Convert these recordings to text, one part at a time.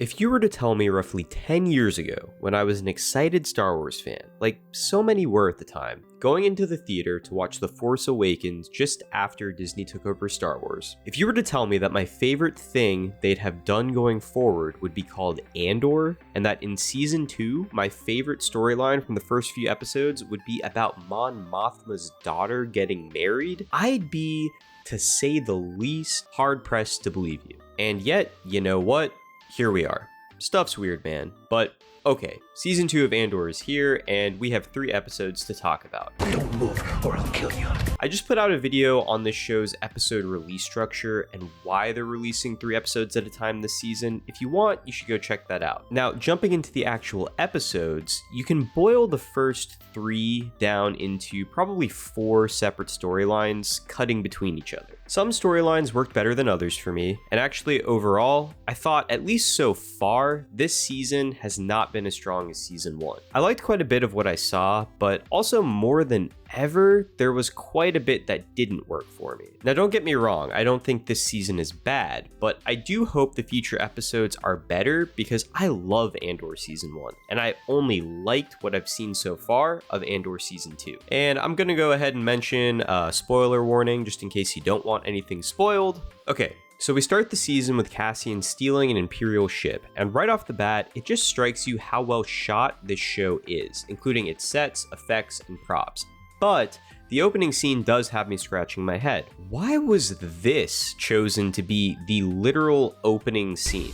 If you were to tell me roughly 10 years ago, when I was an excited Star Wars fan, like so many were at the time, going into the theater to watch The Force Awakens just after Disney took over Star Wars, if you were to tell me that my favorite thing they'd have done going forward would be called Andor, and that in Season 2, my favorite storyline from the first few episodes would be about Mon Mothma's daughter getting married, I'd be, to say the least, hard-pressed to believe you. And yet, you know what? Here we are. Stuff's weird, man. But okay, Season 2 of Andor is here, and we have 3 episodes to talk about. Don't move, or I'll kill you. I just put out a video on this show's episode release structure and why they're releasing 3 episodes at a time this season. If you want, you should go check that out. Now, jumping into the actual episodes, you can boil the first 3 down into probably 4 separate storylines cutting between each other. Some storylines worked better than others for me, and actually overall, I thought, at least so far, this season has not been as strong as Season 1. I liked quite a bit of what I saw, but also more than ever, there was quite a bit that didn't work for me. Now don't get me wrong, I don't think this season is bad, but I do hope the future episodes are better because I love Andor Season 1, and I only liked what I've seen so far of Andor Season 2. And I'm gonna go ahead and mention a spoiler warning just in case you don't want anything spoiled. Okay, so we start the season with Cassian stealing an Imperial ship, and right off the bat, it just strikes you how well shot this show is, including its sets, effects, and props. But the opening scene does have me scratching my head. Why was this chosen to be the literal opening scene?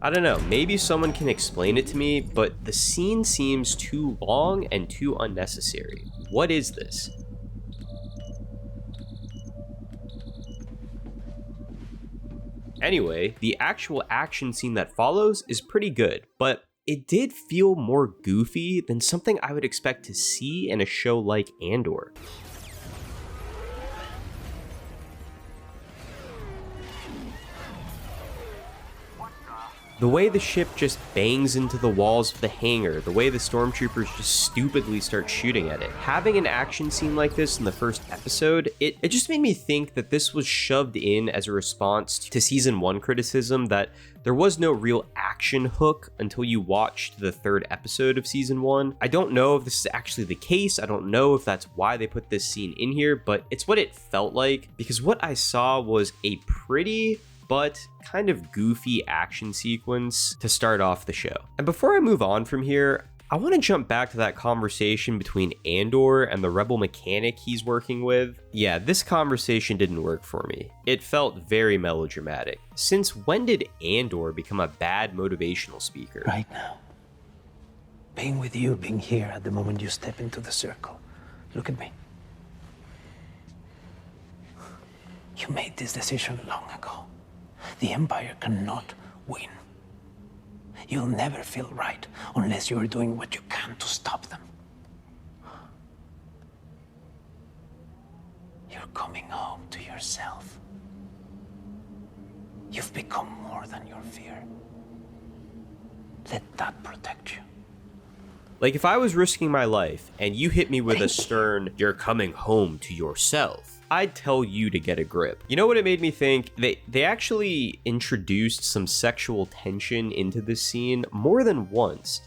I don't know, maybe someone can explain it to me, but the scene seems too long and too unnecessary. What is this? Anyway, the actual action scene that follows is pretty good, but it did feel more goofy than something I would expect to see in a show like Andor. The way the ship just bangs into the walls of the hangar, the way the stormtroopers just stupidly start shooting at it. Having an action scene like this in the first episode, it just made me think that this was shoved in as a response to Season 1 criticism that there was no real action hook until you watched the 3rd episode of Season 1. I don't know if this is actually the case, I don't know if that's why they put this scene in here, but it's what it felt like, because what I saw was a pretty but kind of goofy action sequence to start off the show. And before I move on from here, I want to jump back to that conversation between Andor and the rebel mechanic he's working with. Yeah, this conversation didn't work for me. It felt very melodramatic. Since when did Andor become a bad motivational speaker? Right now. Being with you, being here at the moment you step into the circle. Look at me. You made this decision long ago. The Empire cannot win. You'll never feel right unless you're doing what you can to stop them. You're coming home to yourself. You've become more than your fear. Let that protect you. Like, if I was risking my life and you hit me with a stern, "You're coming home to yourself," I'd tell you to get a grip. You know what it made me think? They actually introduced some sexual tension into this scene more than once.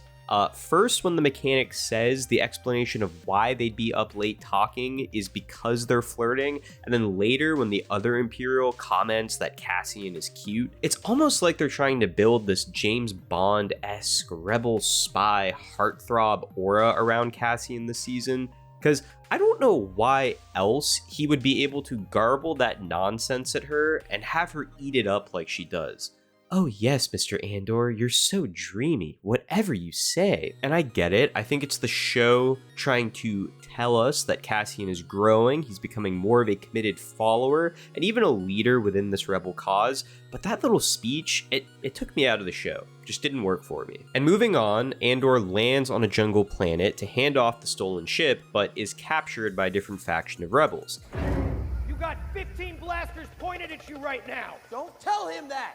First, when the mechanic says the explanation of why they'd be up late talking is because they're flirting, and then later when the other Imperial comments that Cassian is cute, it's almost like they're trying to build this James Bond-esque rebel spy heartthrob aura around Cassian this season. Because I don't know why else he would be able to garble that nonsense at her and have her eat it up like she does. "Oh yes, Mr. Andor, you're so dreamy, whatever you say." And I get it, I think it's the show trying to tell us that Cassian is growing, he's becoming more of a committed follower, and even a leader within this rebel cause, but that little speech, it took me out of the show. Just didn't work for me. And moving on, Andor lands on a jungle planet to hand off the stolen ship, but is captured by a different faction of rebels. You got 15 blasters pointed at you right now! Don't tell him that!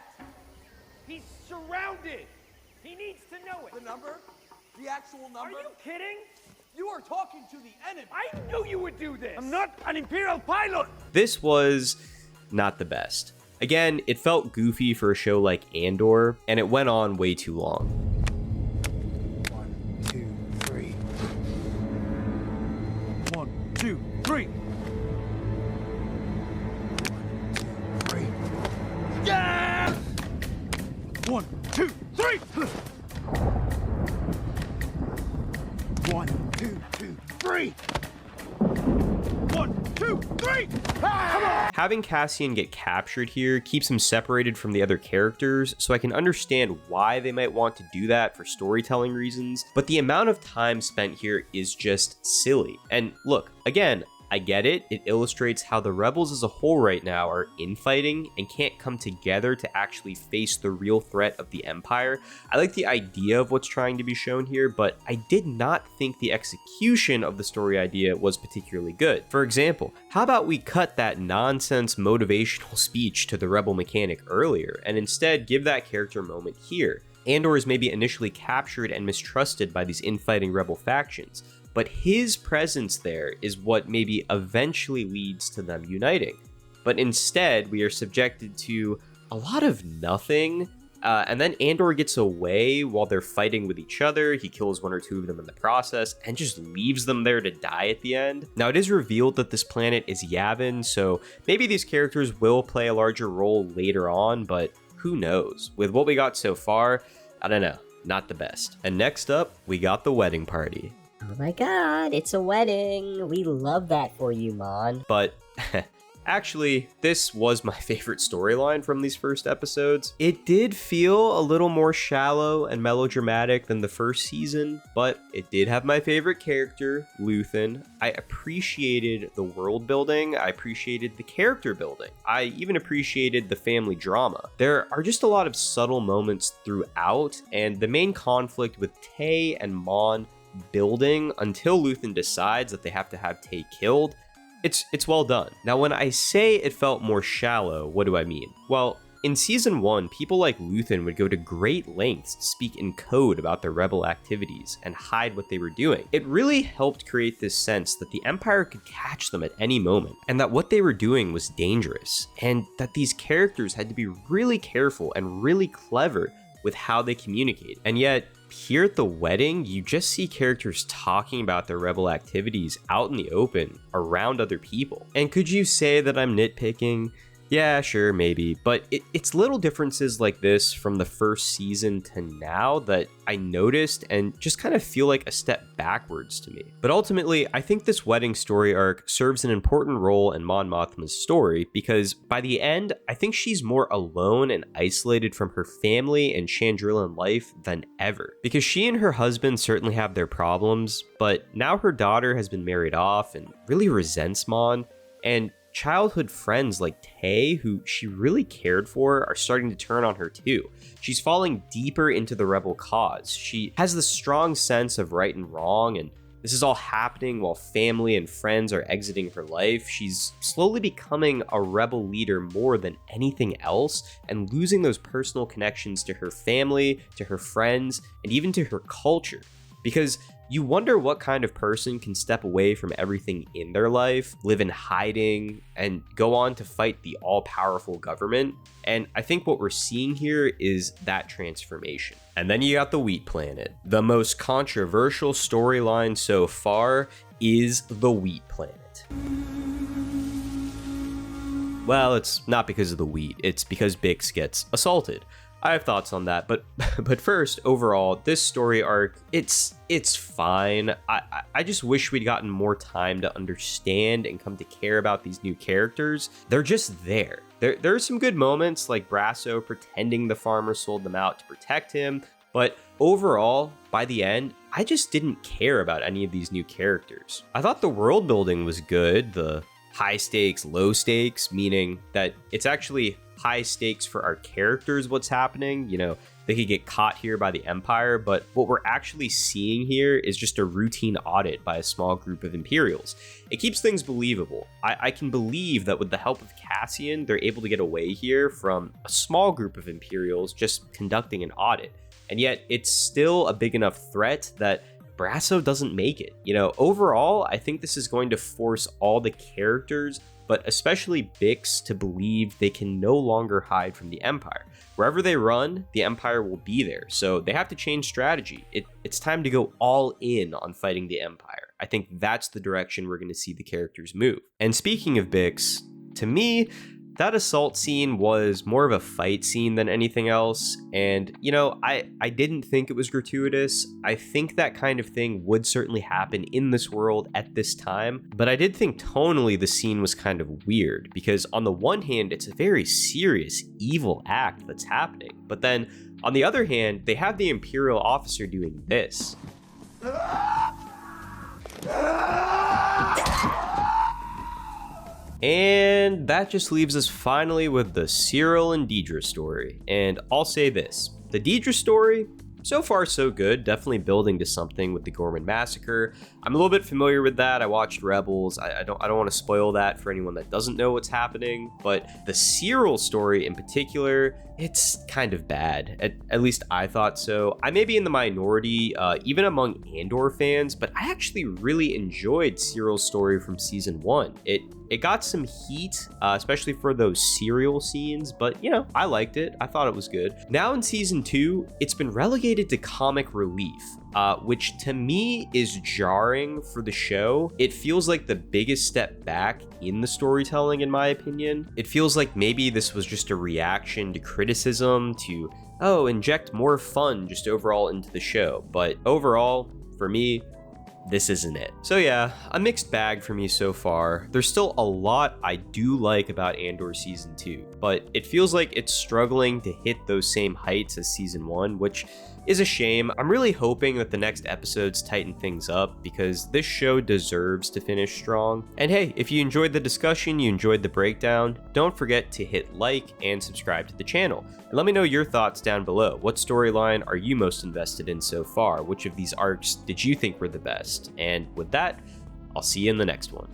He's surrounded! He needs to know it! The number? The actual number? Are you kidding? You are talking to the enemy! I knew you would do this! I'm not an Imperial pilot! This was not the best. Again, it felt goofy for a show like Andor, and it went on way too long. 1, 2, 3. 1, 2, 3. 1, 2, 3. Yeah! 1, 2, 3. 1, 2, 2, 3. 1, 2, 3. Come on! Having Cassian get captured here keeps him separated from the other characters, so I can understand why they might want to do that for storytelling reasons, but the amount of time spent here is just silly. And look, again, I get it. It illustrates how the rebels as a whole right now are infighting and can't come together to actually face the real threat of the Empire. I like the idea of what's trying to be shown here, but I did not think the execution of the story idea was particularly good. For example, how about we cut that nonsense motivational speech to the rebel mechanic earlier and instead give that character moment here? Andor is maybe initially captured and mistrusted by these infighting rebel factions, but his presence there is what maybe eventually leads to them uniting. But instead, we are subjected to a lot of nothing, and then Andor gets away while they're fighting with each other. He kills one or two of them in the process, and just leaves them there to die at the end. Now, it is revealed that this planet is Yavin, so maybe these characters will play a larger role later on, but who knows? With what we got so far, I don't know, not the best. And next up, we got the wedding party. Oh my god, it's a wedding. We love that for you, Mon. But actually, this was my favorite storyline from these first episodes. It did feel a little more shallow and melodramatic than the first season, but it did have my favorite character, Luthen. I appreciated the world building. I appreciated the character building. I even appreciated the family drama. There are just a lot of subtle moments throughout, and the main conflict with Tay and Mon building until Luthen decides that they have to have Tay killed, it's well done. Now, when I say it felt more shallow, what do I mean? Well, in season 1, people like Luthen would go to great lengths to speak in code about their rebel activities and hide what they were doing. It really helped create this sense that the Empire could catch them at any moment, and that what they were doing was dangerous, and that these characters had to be really careful and really clever with how they communicate. And yet, here at the wedding, you just see characters talking about their rebel activities out in the open around other people. And could you say that I'm nitpicking? Yeah, sure, maybe, but it's little differences like this from the first season to now that I noticed and just kind of feel like a step backwards to me. But ultimately, I think this wedding story arc serves an important role in Mon Mothma's story because by the end, I think she's more alone and isolated from her family and Chandrilan life than ever. Because she and her husband certainly have their problems, but now her daughter has been married off and really resents Mon, and childhood friends like Tay, who she really cared for, are starting to turn on her too. She's falling deeper into the rebel cause. She has this strong sense of right and wrong, and this is all happening while family and friends are exiting her life. She's slowly becoming a rebel leader more than anything else, and losing those personal connections to her family, to her friends, and even to her culture. Because you wonder what kind of person can step away from everything in their life, live in hiding, and go on to fight the all-powerful government. And I think what we're seeing here is that transformation. And then you got the Wheat Planet. The most controversial storyline so far is the Wheat Planet. Well, it's not because of the wheat, it's because Bix gets assaulted. I have thoughts on that, but first, overall, this story arc, it's fine. I just wish we'd gotten more time to understand and come to care about these new characters. They're just there. There are some good moments, like Brasso pretending the farmer sold them out to protect him, but overall, by the end, I just didn't care about any of these new characters. I thought the world building was good, the high stakes, low stakes, meaning that it's actually high stakes for our characters what's happening. You know, they could get caught here by the Empire, but what we're actually seeing here is just a routine audit by a small group of Imperials. It keeps things believable. I can believe that with the help of Cassian, they're able to get away here from a small group of Imperials just conducting an audit. And yet it's still a big enough threat that Brasso doesn't make it. You know, overall, I think this is going to force all the characters, but especially Bix, to believe they can no longer hide from the Empire. Wherever they run, the Empire will be there, so they have to change strategy. It's time to go all in on fighting the Empire. I think that's the direction we're going to see the characters move. And speaking of Bix, to me, that assault scene was more of a fight scene than anything else, and you know, I didn't think it was gratuitous. I think that kind of thing would certainly happen in this world at this time, but I did think tonally the scene was kind of weird, because on the one hand, it's a very serious, evil act that's happening, but then on the other hand, they have the Imperial officer doing this. And that just leaves us finally with the Cyril and Deidre story. And I'll say this, the Deidre story, so far so good, definitely building to something with the Gorman massacre. I'm a little bit familiar with that. I watched Rebels. I don't want to spoil that for anyone that doesn't know what's happening, but the Cyril story in particular, it's kind of bad. At least I thought so. I may be in the minority, even among Andor fans, but I actually really enjoyed Cyril's story from season 1. It got some heat, especially for those serial scenes, but you know, I liked it. I thought it was good. Now in season 2, it's been relegated to comic relief, which to me is jarring for the show. It feels like the biggest step back in the storytelling, in my opinion. It feels like maybe this was just a reaction to criticism, to, oh, inject more fun just overall into the show. But overall, for me, this isn't it. So yeah, a mixed bag for me so far. There's still a lot I do like about Andor season 2, but it feels like it's struggling to hit those same heights as season 1, which is a shame. I'm really hoping that the next episodes tighten things up, because this show deserves to finish strong. And hey, if you enjoyed the discussion, you enjoyed the breakdown, don't forget to hit like and subscribe to the channel. And let me know your thoughts down below. What storyline are you most invested in so far? Which of these arcs did you think were the best? And with that, I'll see you in the next one.